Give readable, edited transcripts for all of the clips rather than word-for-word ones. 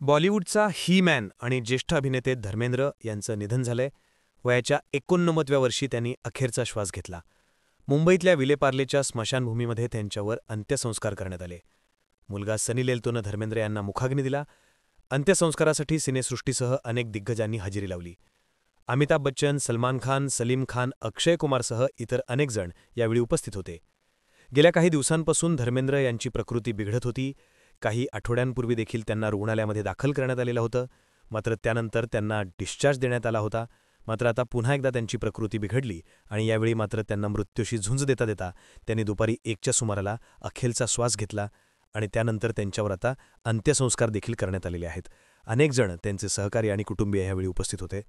बॉलिवूडचा he man आणि ज्येष्ठ अभिनेते धर्मेंद्र यांचं निधन झालंय. वयाच्या 89व्या वर्षी त्यांनी अखेरचा श्वास घेतला. मुंबईतल्या विलेपार्लेच्या स्मशानभूमीमध्ये त्यांच्यावर अंत्यसंस्कार करण्यात आले. मुलगा सनी लेल्तोनं धर्मेंद्र यांना मुखाग्नी दिला. अंत्यसंस्कारासाठी सिनेसृष्टीसह अनेक दिग्गजांनी हजेरी लावली. अमिताभ बच्चन, सलमान खान, सलीम खान, अक्षय कुमारसह इतर अनेक जण यावेळी उपस्थित होते. गेल्या काही दिवसांपासून धर्मेंद्र यांची प्रकृती बिघडत होती. काही आठवड्यांपूर्वी देखील त्यांना रुग्णालयामध्ये दाखल करण्यात आलेलं होतं. मात्र त्यानंतर त्यांना डिस्चार्ज देण्यात आला होता. मात्र आता पुन्हा एकदा त्यांची प्रकृती बिघडली आणि यावेळी मात्र त्यांना मृत्यूशी झुंज देता देता त्यांनी दुपारी 1च्या सुमाराला अखेरचा श्वास घेतला आणि त्यानंतर त्यांच्यावर आता अंत्यसंस्कार देखील करण्यात आलेले आहेत. अनेक जण, त्यांचे सहकारी आणि कुटुंबीय यावेळी उपस्थित होते.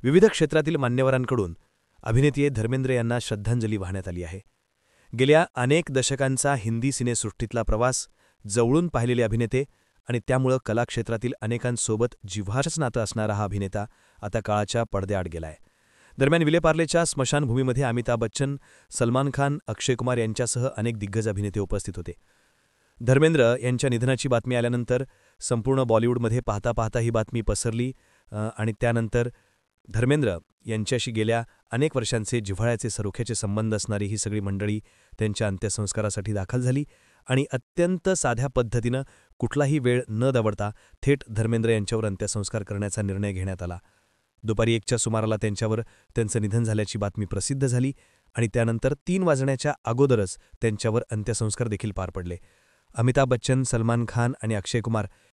विविध क्षेत्रातील मान्यवरांकडून अभिनेते धर्मेंद्र यांना श्रद्धांजली वाहण्यात आली आहे. गेल्या अनेक दशकांचा हिंदी सिनेसृष्टीतला प्रवास, जवळून पाहिलेले अभिनेते आणि त्यामुळं कलाक्षेत्रातील अनेकांसोबत जिव्हाळ्याचं नातं असणारा हा अभिनेता आता काळाच्या पडद्याआड गेलाय. दरम्यान विलेपार्लेच्या स्मशानभूमीमध्ये अमिताभ बच्चन, सलमान खान, अक्षय कुमार यांच्यासह अनेक दिग्गज अभिनेते उपस्थित होते. धर्मेंद्र यांच्या निधनाची बातमी आल्यानंतर संपूर्ण बॉलिवूडमध्ये पाहता पाहता ही बातमी पसरली आणि त्यानंतर धर्मेंद्र यांच्याशी गेल्या अनेक वर्षांचे जिव्हाळ्याचे सरोख्याचे संबंध असणारी ही सगळी मंडळी त्यांच्या अंत्यसंस्कारासाठी दाखल झाली आणि अत्यंत साध्या पद्धतीनं कुठलाही वेळ न दवडता थेट धर्मेंद्र यांच्यावर अंत्यसंस्कार करण्याचा निर्णय घेण्यात आला. दुपारी 1च्या सुमाराला त्यांचं निधन झाल्याची बातमी प्रसिद्ध झाली आणि त्यानंतर 3 वाजण्याच्या अगोदरच त्यांच्यावर अंत्यसंस्कार देखील पार पडले. अमिताभ बच्चन, सलमान खान आणि अक्षय कुमार